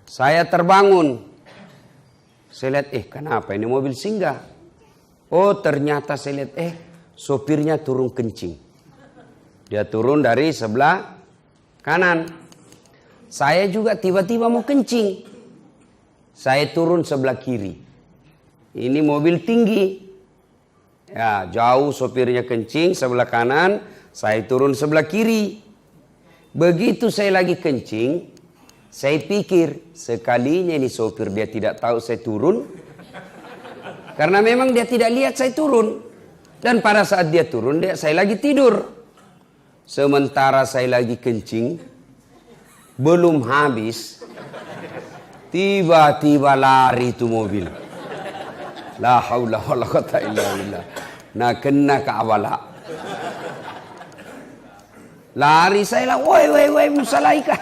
Saya terbangun. Saya lihat, kenapa ini mobil singgah? Oh, ternyata saya lihat, sopirnya turun kencing. Dia turun dari sebelah kanan. Saya juga tiba-tiba mau kencing. Saya turun sebelah kiri. Ini mobil tinggi. Ya, jauh sopirnya kencing sebelah kanan, saya turun sebelah kiri. Begitu saya lagi kencing, saya pikir sekalinya ini sopir dia tidak tahu saya turun. Karena memang dia tidak lihat saya turun. Dan pada saat dia turun, saya lagi tidur. Sementara saya lagi kencing, belum habis, tiba-tiba lari itu mobil. La haula wala quwata illa billah. Nah, kena ka'wala. Lari saya lah, woi Musalaika,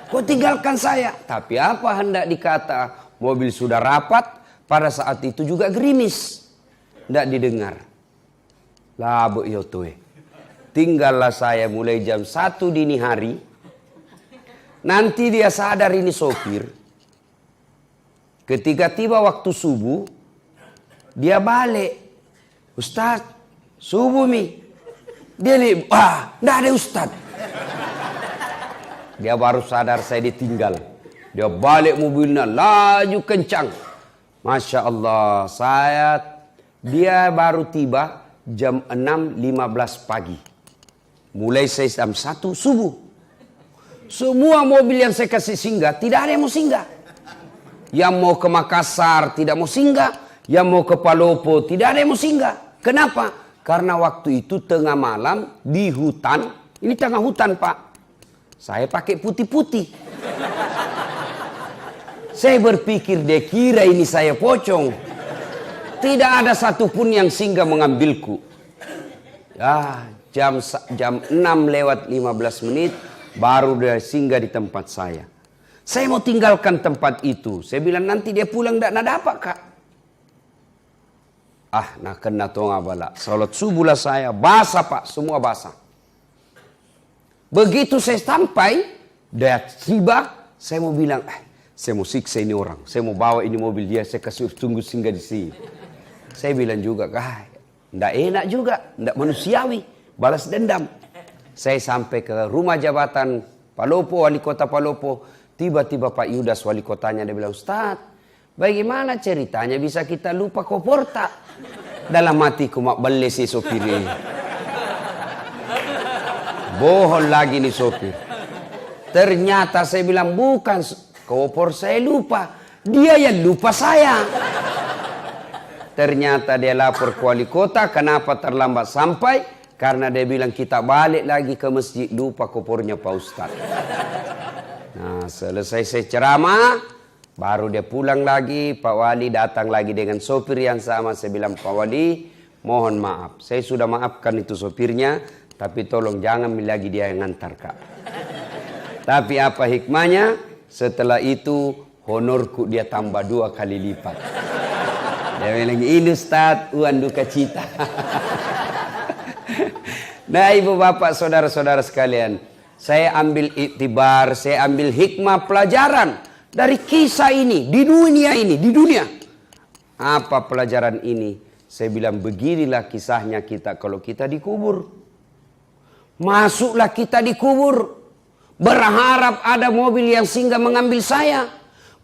kau tinggalkan saya. Tapi apa hendak dikata, mobil sudah rapat, pada saat itu juga gerimis. Tidak didengar. Lah bu yotoe. Tinggallah saya mulai jam 1 dini hari. Nanti dia sadar ini sopir. Ketika tiba waktu subuh, dia balik. Ustaz, subuh mi. Dia lihat, enggak ada Ustaz. Dia baru sadar saya ditinggal. Dia balik mobilnya, laju kencang. Masya Allah, dia baru tiba jam 6.15 pagi. Mulai saya jam 1 subuh. Semua mobil yang saya kasih singgah, tidak ada yang mau singgah. Yang mau ke Makassar tidak mau singgah. Yang mau ke Palopo tidak ada yang mau singgah. Kenapa? Karena waktu itu tengah malam di hutan. Ini tengah hutan Pak. Saya pakai putih-putih. Saya berpikir dia kira ini saya pocong. Tidak ada satupun yang singgah mengambilku. Ya, jam 6:15 baru dia singgah di tempat saya. Saya mau tinggalkan tempat itu. Saya bilang nanti dia pulang tidak dapat Kak. Nah kena tonga bala. Salat subuh lah saya. Basah Pak. Semua basah. Begitu saya sampai. Dia tiba. Saya mau bilang. Saya mau siksa ini orang. Saya mau bawa ini mobil dia. Saya kasih tunggu singgah di sini. Saya bilang juga. Tidak enak juga. Tidak manusiawi. Balas dendam. Saya sampai ke rumah jabatan Palopo. Wali kota Palopo. Tiba-tiba Pak Yudas wali kotanya. Dia bilang. Ustaz. Bagaimana ceritanya bisa kita lupa koporta? Dalam hatiku mak beli si sopir ini. Bohong lagi nih sopir. Ternyata saya bilang bukan kopor saya lupa. Dia yang lupa saya. Ternyata dia lapor ke wali kota. Kenapa terlambat sampai? Karena dia bilang kita balik lagi ke masjid. Lupa kopornya Pak Ustadz. Nah selesai saya ceramah. Baru dia pulang lagi, Pak Wali datang lagi dengan sopir yang sama. Saya bilang, Pak Wali, mohon maaf. Saya sudah maafkan itu sopirnya, tapi tolong jangan lagi dia yang ngantar, Kak. Tapi apa hikmahnya? Setelah itu, honorku dia tambah 2 kali lipat. Dia bilang, ini Ustaz, uang duka cita. Nah, ibu bapak, saudara-saudara sekalian. Saya ambil iktibar, saya ambil hikmah pelajaran. Dari kisah ini, di dunia. Apa pelajaran ini? Saya bilang beginilah kisahnya kita kalau kita dikubur. Masuklah kita dikubur. Berharap ada mobil yang singgah mengambil saya.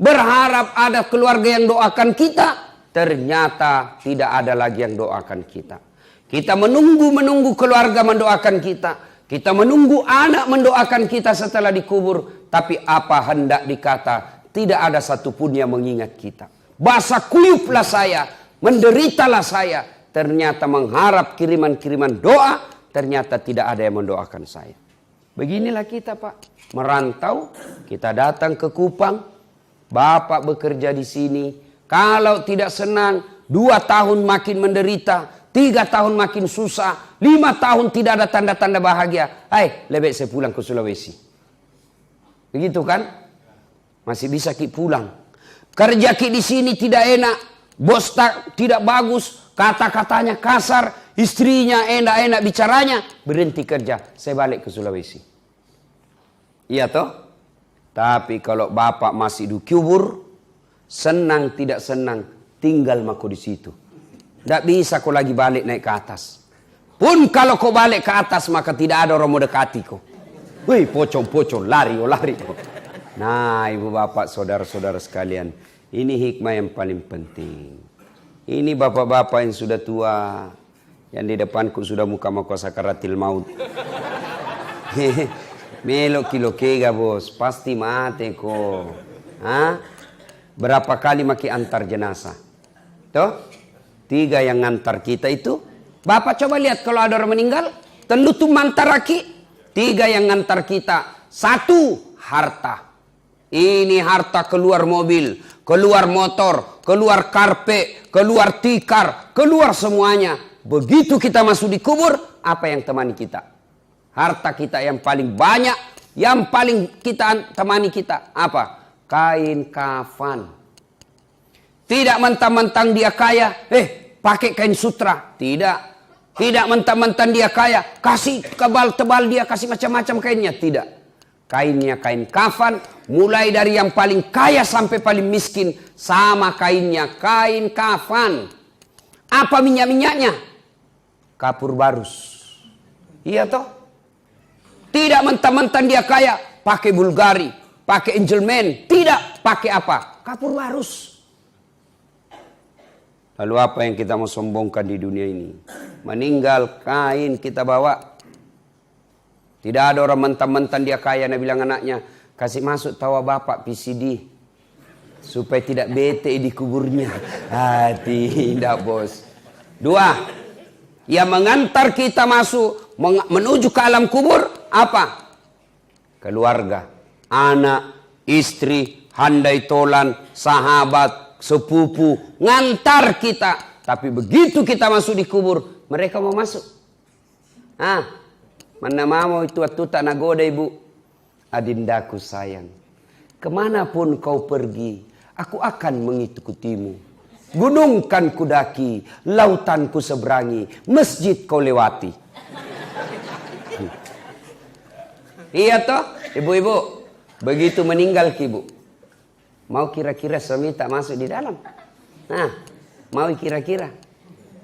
Berharap ada keluarga yang doakan kita. Ternyata tidak ada lagi yang doakan kita. Kita menunggu keluarga mendoakan kita. Kita menunggu anak mendoakan kita setelah dikubur. Tapi apa hendak dikata? Tidak ada satupun yang mengingat kita. Basah kuyuplah saya. Menderitalah saya. Ternyata mengharap kiriman-kiriman doa. Ternyata tidak ada yang mendoakan saya. Beginilah kita Pak. Merantau. Kita datang ke Kupang. Bapak bekerja di sini. Kalau tidak senang. 2 tahun makin menderita. 3 tahun makin susah. 5 tahun tidak ada tanda-tanda bahagia. Lebih saya pulang ke Sulawesi. Begitu kan? Masih bisa Ki pulang. Kerja Ki di sini tidak enak. Bos tidak bagus. Kata-katanya kasar. Istrinya enak-enak bicaranya. Berhenti kerja. Saya balik ke Sulawesi. Iya toh? Tapi kalau bapak masih di kubur, senang tidak senang, tinggal mako di situ. Tidak bisa kau lagi balik naik ke atas. Pun kalau kau balik ke atas, maka tidak ada orang mau dekati kau. Wih, pocong, lari. Nah, ibu bapak, saudara-saudara sekalian, ini hikmah yang paling penting. Ini bapak-bapak yang sudah tua, yang di depanku sudah muka sakaratil maut. Melok kilo kega bos, pasti mati kok. Berapa kali maki antar jenazah? Tuh, 3 yang ngantar kita itu. Bapak coba lihat kalau ada orang meninggal, tentu tuh mantar laki. 3 yang ngantar kita. 1, harta. Ini harta keluar mobil, keluar motor, keluar karpet, keluar tikar, keluar semuanya. Begitu kita masuk di kubur, apa yang temani kita? Harta kita yang paling banyak, yang paling kita temani kita apa? Kain kafan. Tidak mentang-mentang dia kaya, pakai kain sutra. Tidak mentang-mentang dia kaya, kasih tebal dia, kasih macam-macam kainnya. Tidak. Kainnya kain kafan, mulai dari yang paling kaya sampai paling miskin, sama kainnya, kain kafan. Apa minyak-minyaknya? Kapur barus. Iya toh? Tidak mentang-mentang dia kaya, pakai Bulgari, pakai Angelman. Tidak, pakai apa? Kapur barus. Lalu apa yang kita mau sombongkan di dunia ini? Meninggal, kain kita bawa. Tidak ada orang mentang-mentang dia kaya, Nabi bilang anaknya, kasih masuk tawa bapak PCD. Supaya tidak bete di kuburnya. Tidak bos. 2, yang mengantar kita masuk, menuju ke alam kubur, apa? Keluarga, anak, istri, handai tolan, sahabat, sepupu, ngantar kita. Tapi begitu kita masuk di kubur, mereka mau masuk. Mana mau itu tak nagoda ibu. Adindaku sayang, kemanapun kau pergi, aku akan mengikutimu. Gunung kan kudaki, lautan ku seberangi, masjid kau lewati. Iya toh, ibu-ibu. Begitu meninggal ibu, mau kira-kira suami tak masuk di dalam? Mau kira-kira?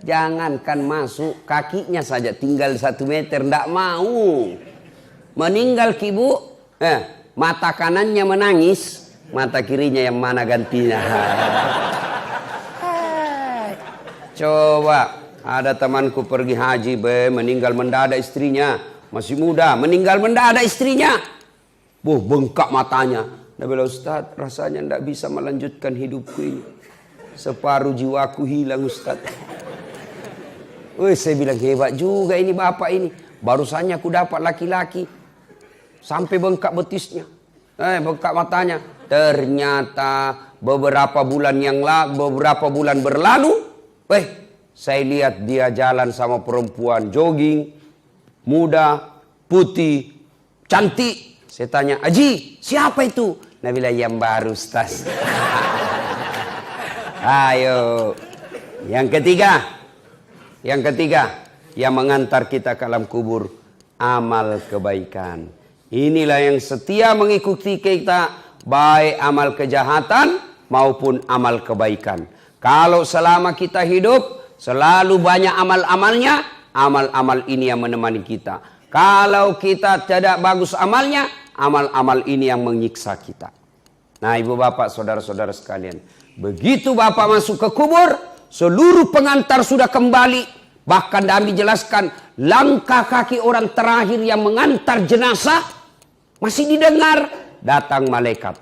Jangankan masuk, kakinya saja tinggal 1 meter, ndak mau. Meninggal ibu, mata kanannya menangis, mata kirinya yang mana gantinya. Coba, ada temanku pergi haji, meninggal mendadak istrinya. Masih muda, meninggal mendadak istrinya. Bengkak matanya. Dia bilang, Ustaz, rasanya tidak bisa melanjutkan hidupku ini. Separuh jiwaku hilang, Ustaz. Saya bilang, hebat juga ini bapak ini. Barusannya aku dapat laki-laki. Sampai bengkak betisnya. Bengkak matanya. Ternyata beberapa bulan berlalu. Saya lihat dia jalan sama perempuan jogging. Muda, putih, cantik. Saya tanya, Haji, siapa itu? Nah bilang, yang baru, Ustaz. Ayo. Yang ketiga, yang mengantar kita ke alam kubur, amal kebaikan. Inilah yang setia mengikuti kita, baik amal kejahatan maupun amal kebaikan. Kalau selama kita hidup, selalu banyak amal-amalnya, amal-amal ini yang menemani kita. Kalau kita tidak bagus amalnya, amal-amal ini yang menyiksa kita. Nah ibu bapak, saudara-saudara sekalian, begitu bapak masuk ke kubur, seluruh pengantar sudah kembali. Bahkan kami jelaskan, langkah kaki orang terakhir yang mengantar jenazah masih didengar, datang malaikat.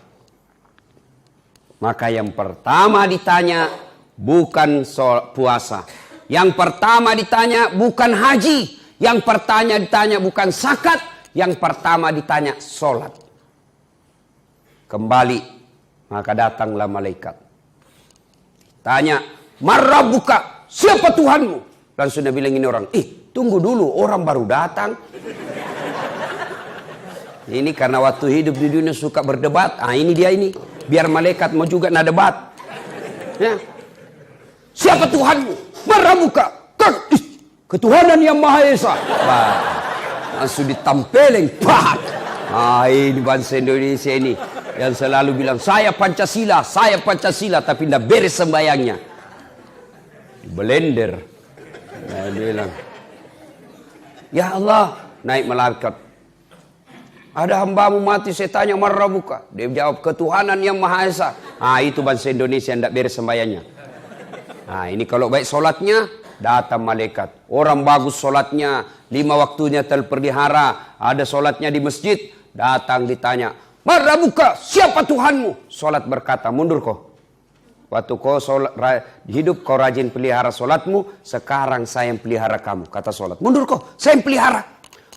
Maka yang pertama ditanya bukan puasa. Yang pertama ditanya bukan haji. Yang pertama ditanya bukan zakat. Yang pertama ditanya sholat. Kembali. Maka datanglah malaikat. Tanya, Marrabbuka, siapa Tuhanmu? Langsung dia bilang ini orang, tunggu dulu, orang baru datang. Ini karena waktu hidup di dunia suka berdebat. Ini dia ini. Biar malaikat mau juga nak debat. Ya. Siapa Tuhanmu? Marrabbuka. Ketuhanan yang Maha Esa. Langsung ditampelin. Ini bangsa Indonesia ini. Yang selalu bilang, saya Pancasila, tapi tidak beres sembayangnya. Blender. Nah, dia bilang, ya Allah, naik malaikat. Ada hambamu mati, saya tanya marrabuka. Dia jawab, ketuhanan yang Maha Esa. Ah, itu bangsa Indonesia yang tidak beres sembayangnya. Nah, ini kalau baik solatnya, datang malaikat. Orang bagus solatnya, 5 waktunya terpelihara, ada solatnya di masjid, datang ditanya, marrabuka, siapa Tuhanmu? Solat berkata, mundur kau. Waktu kau hidup kau rajin pelihara solatmu, sekarang saya yang pelihara kamu. Kata solat, mundur kau, saya yang pelihara.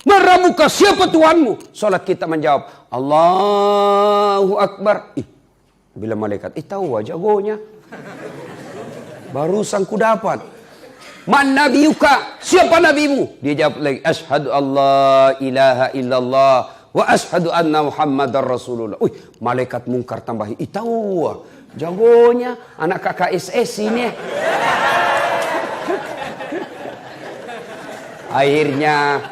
Marrabuka, siapa Tuhanmu? Solat kita menjawab, Allahu Akbar. Bila malaikat, tahu jagonya. Barusan ku dapat. Man nabiyuka, siapa nabimu? Dia jawab lagi, asyhadu Allah ilaha illallah wa asyhadu anna Muhammadar Rasulullah. Malaikat mungkar tambah, tahu jagonya anak kakak SS ini. Akhirnya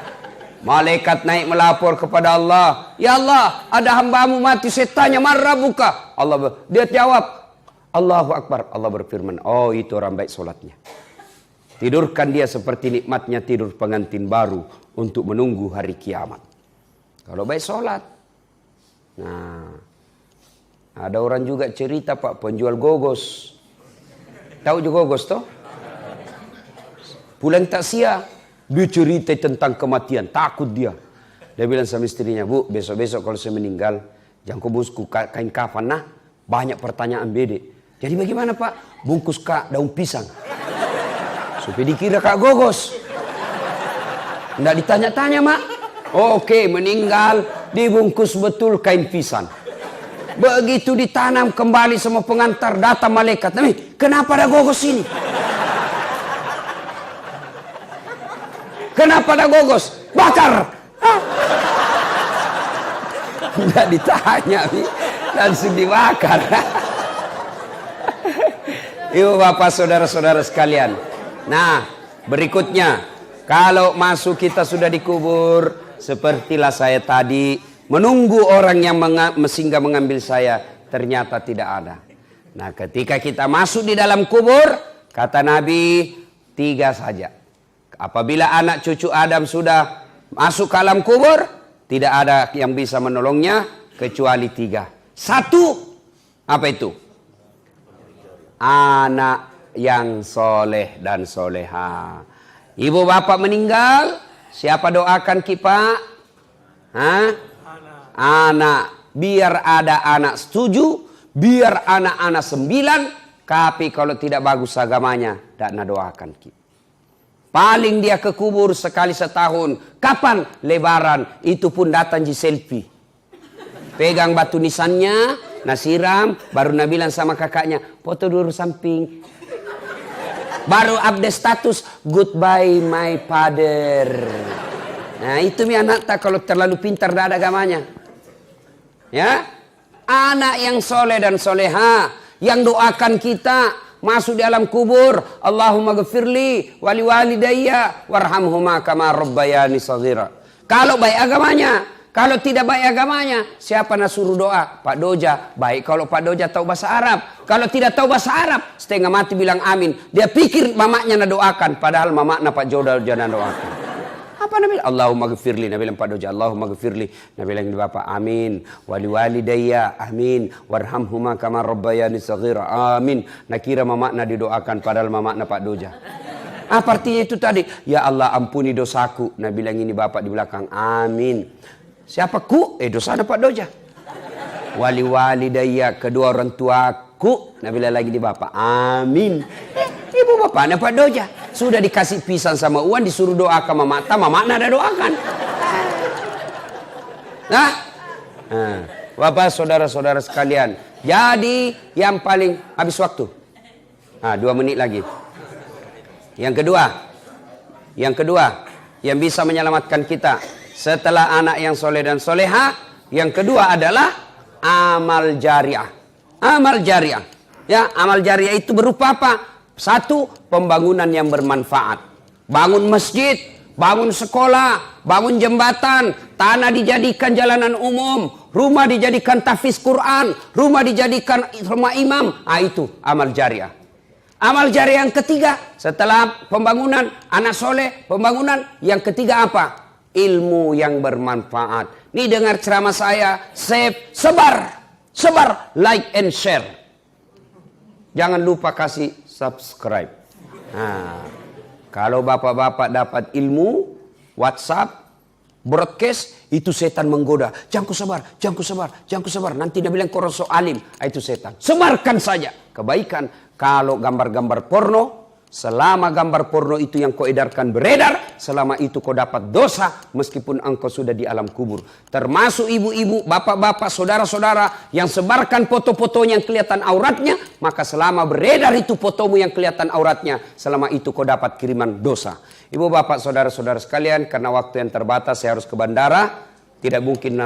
malaikat naik melapor kepada Allah. Ya Allah, ada hambamu mati, saya tanya marrabuka. Dia jawab, Allahu Akbar. Allah berfirman, oh itu orang baik solatnya. Tidurkan dia seperti nikmatnya tidur pengantin baru untuk menunggu hari kiamat. Kalau baik solat. Nah, ada orang juga cerita Pak, penjual gogos. Tahu juga gogos toh? Pulang takziah. Dia cerita tentang kematian, takut dia. Dia bilang sama istrinya, Bu, besok-besok kalau saya meninggal, jangan kau bungkus kain kafan. Nah, banyak pertanyaan bede. Jadi bagaimana Pak? Bungkus kak daun pisang. Supaya dikira kak gogos. Nggak ditanya-tanya mak. Oke, meninggal, dibungkus betul kain pisang. Begitu ditanam kembali sama pengantar, datang malaikat. Kenapa ada gogos ini? Kenapa ada gogos? Bakar! Tidak ditanya, langsung dibakar. Ibu bapak saudara-saudara sekalian. Nah, berikutnya, kalau masuk kita sudah dikubur, sepertilah saya tadi, menunggu orang yang singgah mengambil saya, ternyata tidak ada. Nah, ketika kita masuk di dalam kubur, kata Nabi, 3 saja. Apabila anak cucu Adam sudah masuk ke alam kubur, tidak ada yang bisa menolongnya kecuali 3. 1, apa itu? Anak yang soleh dan soleha. Ibu bapak meninggal, siapa doakan kita? Anak. Biar ada anak 7, biar anak-anak 9, tapi kalau tidak bagus agamanya, tidak doakan kita. Paling dia ke kubur sekali setahun. Kapan? Lebaran. Itu pun datang di selfie. Pegang batu nisannya, nasiram, baru Nabilan sama kakaknya, foto dulu samping. Baru update status, goodbye my father. Nah itu mi anak tak kalau terlalu pintar tidak ada agamanya. Ya, anak yang soleh dan soleha, yang doakan kita. Masuk di alam kubur, Allahumma ghafirli wali walidayya warhamhuma kama rabbayani shaghira. Kalau baik agamanya, kalau tidak baik agamanya, siapa nak suruh doa? Pak Doja. Baik kalau Pak Doja tahu bahasa Arab. Kalau tidak tahu bahasa Arab, setengah mati bilang amin. Dia pikir mamaknya nak doakan, padahal mamaknya Pak Doja nak doakan. Apa Nabi? Allahumma ghafirli. Nabi bilang Pak Doja, Allahumma ghafirli. Nabi bilang di bapak, amin. Wali walidayya, amin. Warhamhuma kama rabbayani shaghira, amin. Nak kira mamakna didoakan, padahal mamakna Pak Doja. Apa artinya itu tadi? Ya Allah ampuni dosaku. Nabi bilang ini bapak di belakang, amin. Siapa ku? Dosanya Pak Doja. Wali walidayya, kedua orang tuaku. Nabi bilang lagi di bapak, amin. Ibu bapaknya Pak Doja. Sudah dikasih pisang sama Uwan, disuruh doakan mamakna ada doakan. Nah, bapak saudara-saudara sekalian. Jadi yang paling habis waktu. 2 menit lagi. Yang kedua, yang bisa menyelamatkan kita setelah anak yang soleh dan soleha, yang kedua adalah amal jariah. Amal jariah. Ya, amal jariah itu berupa apa? 1, pembangunan yang bermanfaat. Bangun masjid, bangun sekolah, bangun jembatan, tanah dijadikan jalanan umum, rumah dijadikan tahfiz Quran, rumah dijadikan rumah imam. Itu amal jariah. Amal jariah yang ketiga, setelah pembangunan anak soleh, pembangunan yang ketiga apa? Ilmu yang bermanfaat. Nih dengar ceramah saya, save, sebar, like and share. Jangan lupa kasih subscribe. Nah, kalau bapak-bapak dapat ilmu, WhatsApp, broadcast, itu setan menggoda. Jangan ku sebar. Nanti dia bilang kau sok alim. Itu setan. Sebarkan saja kebaikan. Kalau gambar-gambar porno, selama gambar porno itu yang kau edarkan beredar, selama itu kau dapat dosa meskipun engkau sudah di alam kubur. Termasuk ibu-ibu, bapak-bapak, saudara-saudara yang sebarkan foto-fotonya yang kelihatan auratnya, maka selama beredar itu fotomu yang kelihatan auratnya, selama itu kau dapat kiriman dosa. Ibu bapak saudara-saudara sekalian, karena waktu yang terbatas saya harus ke bandara, tidak mungkin